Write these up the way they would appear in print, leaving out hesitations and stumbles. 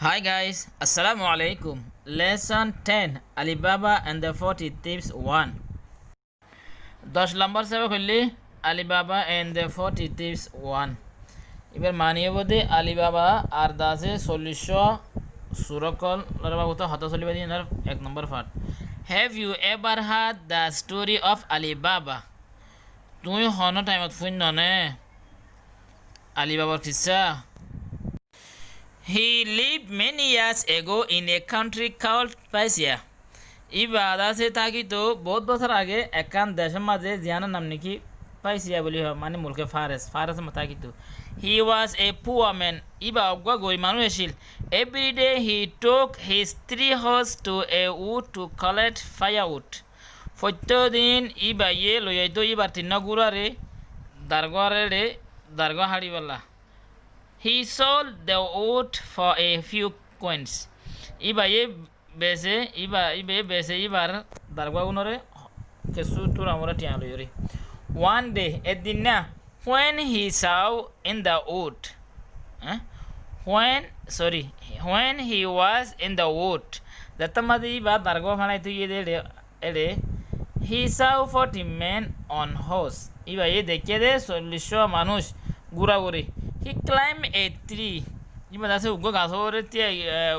Hi guys, Assalamu alaikum. Lesson 10 Alibaba and the 40 Thieves 1. 10 নম্বর সবক হইলি Alibaba and the 40 thieves 1 এবার মানিয়ে বোধে আলিবাবা আর দাসে 40 সুরকল লরবাগুতো হতা চলিবা দিন আর 1 number part have you ever heard the story of Ali Baba তুই হন টাইমত ফুন ননে আলিবাবার কিসসা He lived many years ago in a country called Persia. ইবা দাসে থাকি তো বহুত বছর আগে একান দেশের মাঝে জিয়ানার নাম নাকি পাইসিয়া বলি হয় মানে মুলকে ফারেস থাকি তো হি ওয়াজ এ পুয়ার ম্যান ইবা অজ্ঞা গই মানুষ আছিল every day he took his 3 horse to a wood to collect firewood প্রত্যেকদিন ইবা ইয়ে লই আইতো ইবার তিন গুড়ারে দারগা হাড়িবালা He sold the wood for a few coins. Ibar dargwa unore kesu turamura tialori. One day at dinner, when he saw in the wood, when he was in the wood, datamadi iba dargwa phana itu ede he saw 40 men on horse. Iba ye dekhe de 40 manush guraguri. He climbed a tree. Iba dase ugo gasore tia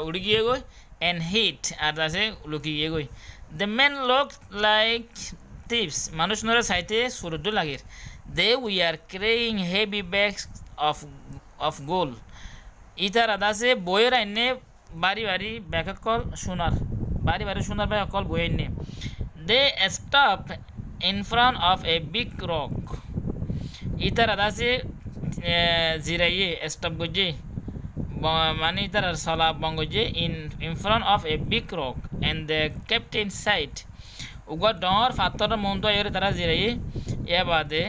udigiye goy and hit R dase লুকিয়ে goy. The men looked like thieves. মানুষ নরে সাইতে সুরুদ্দ লাগের. They were carrying heavy bags of gold. ইতার dase বইয়ের আইনে বাড়ি bag call সোনার bag call বই আইনে. They stopped in front of a big rock. ইতার dase জিরাইয়ে স্টপ গজে মানে তার সলা বঙ্গজে in front of a big rock and the captain said উগা ডর ফাতর মন্ত এর তারা জিরাইয়ে এ বাদে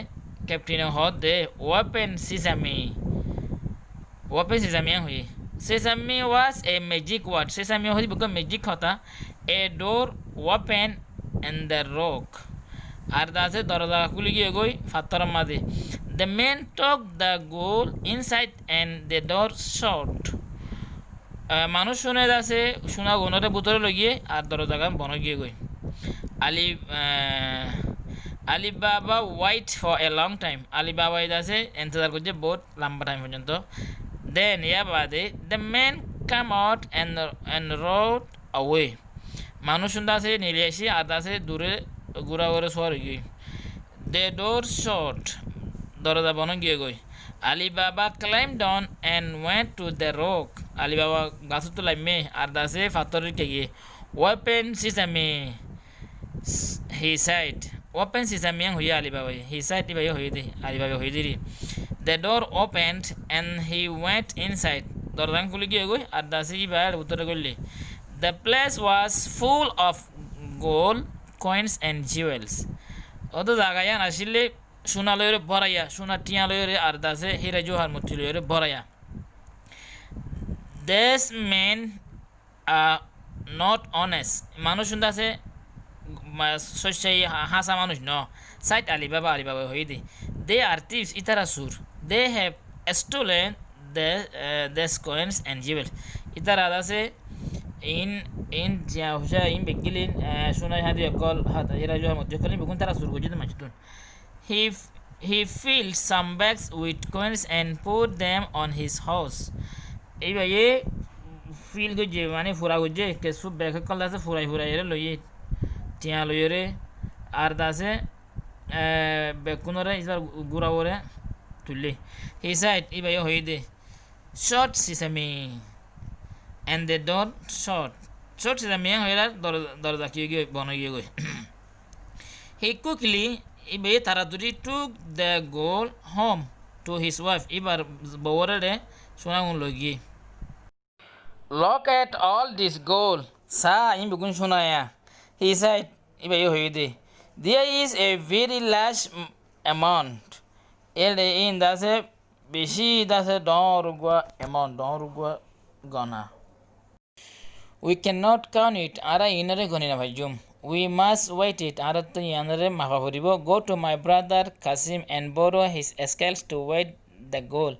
ক্যাপ্টেন হদ দে ওপেন সিসামি হই সিসামি was a magic word সিসামি হই বক ম্যাজিক কথা a door open in the rock আর দাসে দরজা খুলে গিয়ে গই ফাতর মাঝে The men took the gold inside and the door shut. মানুষ শুনে যাচ্ছে শোনা গনরে বুতরে লগিয়ে আর দরজা গান বন গিয়ে গই Alibaba white for a long time Alibaba যাচ্ছে ইন্তজার করছে বহুত লম্বা টাইম পর্যন্ত দেন ইয়া বাদে the men came out and rode away মানুষ শুনতে আছে নিলে আসি আর আছে দূরে ঘুরা ঘুরে শোয়ার গিয়ে দ্য ডোর শট দরজা বন গিয়ে গই Ali Baba climbed down and went to the rock Ali Baba গাছ তো লাইমে আর দাসে ফাতরের কে গিয়ে open sesame he said open sesame হইয়া আলিবাবা he said ইবাই হই দে আলিবাবা হই দিরি the door opened and he went inside দরজা খুলে গিয়ে গই আর দাসে ইবার উত্তরে গইলে the place was full of gold coins and jewels অত জায়গায় আসলে সোনা লয়রে ভরাইয়া সোনা টিয়া লয়রে আর দাসে হীরা জোহার মুঠি লয়রে ভরাইয়া দেশ মেন নট অনেস্ট মানুষ শুনতে আছে শস্যই হাসা মানুষ ন সাইট আলিবাবা হয়ে দে দে আর থিভস ইতারা সুর দে হ্যাভ স্টোলেন দেশ কয়েন্স অ্যান্ড জুয়েলস ইতারা আছে ইন বেগিলিন সোনা হাতি অকল হাত হীরা জোহার মুঠি অকল বেগুন তারা সুর গজিত মাছতুন He filled some bags with coins and put them on his horse. এইবার এ ফিল গজে মানে ফুরা গজে কেসু ব্যাগ কল আছে ফুরাই এরে লইয়ে টিয়া লইরে আর দাসে বেকুনরে ইবার গুড়া ওরে তুললে হি সাইড ইবার হই দে shut sesame and the door shut sesame হইরা দরজা গিয়ে বন গিয়ে গই he quickly ইবে তাড়াতাড়ি took the gold home to his wife এবার বউরে সোনাগুন লগিয়ে look at all this gold সা ইম বেগুন সোনায়া he said ইবে হই দে there is a very large amount এলে ইন দাসে বেশি দাসে ডরগুয়া amount ডরগুয়া গনা we cannot count it ara inare goni na bhai jum we must wait it aratto yanare mafa poribo go to my brother Kasim and borrow his scales to weigh the gold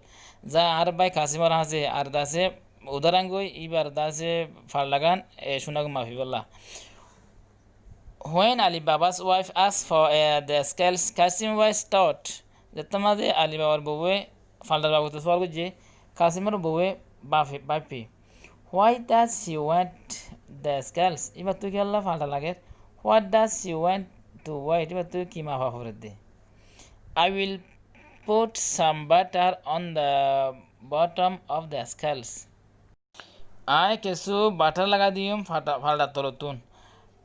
যা আর ভাই কাসিমর আছে আর দাসে udarangoi ibar dase farlagan shunag mafi balla. When Ali Baba's wife asked for the scales, Kasim was taught that tamade Ali Babar bowe faldar babu to swargo je Kasimar bowe bapi. Why does she want the scales? Iba tu kella falda laget. What does she want to wait? Iba tu kima favorite. I will put some butter on the bottom of the scales. I kesu butter laga diyum falda torotun.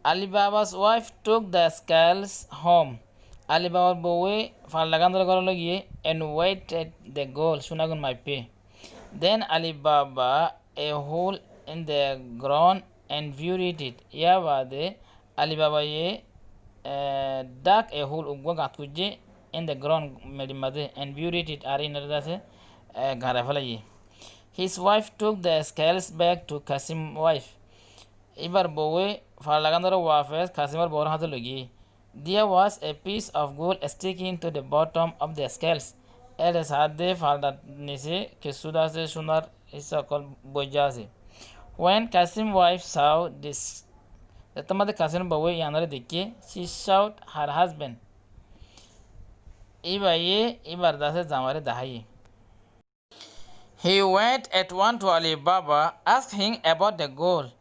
Ali Baba's wife took the scales home. Ali Babar bowe falagandra gorolo giye and waited the goal sunagun my pay. Then Ali Baba a hole in the ground and viewed it. Ya bade Ali Baba ye dug a hole ugwa gatkuje in the ground medimade and viewed it are in dase garafala ye. His wife took the scales back to Kasim's wife. Ibar bowe farlagandaro wafes Kasimar bor hate logi. There was a piece of gold sticking to the bottom of the scales. It is hade farda nise kesuda se sunar isakol bojase. When Kasim's wife saw this, the tamade Kasim bowe yanare dekhe, she shouted her husband. Ibar dase zamare dahaye. He went at once to Ali Baba, asking about the gold.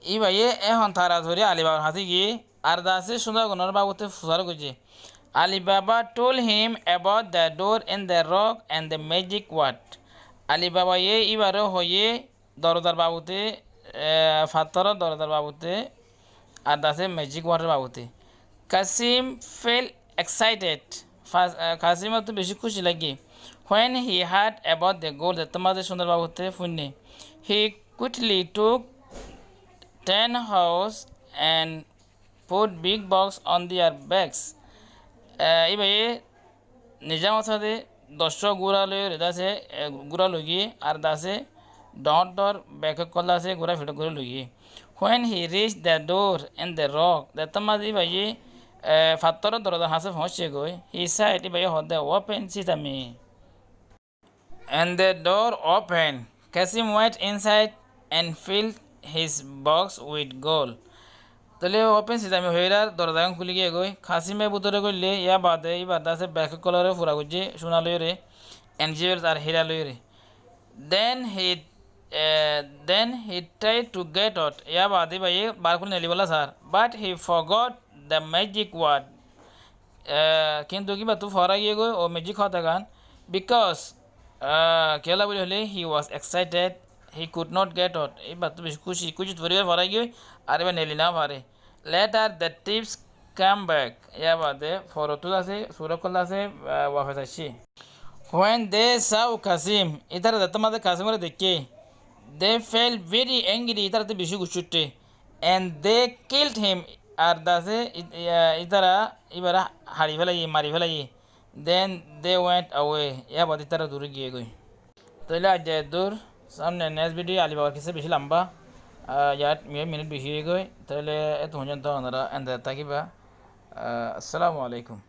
Ibaye ehon tara dhori Ali Baba hati gi ardase sundar gunor babute fusar guje. Ali Baba told him about the door in the rock and the magic word. Ali Baba ye ibaro hoye dorodar babute fatara dorodar babute ardase magic word babute. Kasim felt excited. Kasim to beshi khushi lagi. When he heard about the gold that tamade sundar babute funne, he quickly took 10 horse and put big box on their backs. Ibaye nijamotade dosho gura loy redase gura logi ar dase dor back kollase gura fito gura logi. When he reached the door in the rock, the tamadi ibaye fattoro doroda hase phosche goy. He said ibaye hode open sitami. And the door opened. Kasim went inside and filled his box with gold. Tole open sesame hoirar dordagan kulige goy Khasime butore golle ya bade ibada se back color fura guje shuna loire and jewels are hira loire. Then he tried to get out. Ya bade baye barkul neli bola sir, but he forgot the magic word. Kintu ki batu fora giye goy o magic hota gan because kela boli hole he was excited. He could not get out. But kuch very varagi arbe nelina vare. Later the tips came back. Ya bade for otudase surakolase wafatashi. When they saw Kasim, itara datamade Kasimare dekhe, they felt very angry. Itara te bishi guchutte, and they killed him. Ardase itara ibara hari velaye mari velaye. Then they went away. Ya bade itara duri giye goy. Tole aje dur. सामने next video Ali बाबा किसे बेशी लंबा यार मेरे minute बेशी गए तो ले तो हो जाता हूँ ना अंदर ताकि बा अस्सलाम वालेकुम।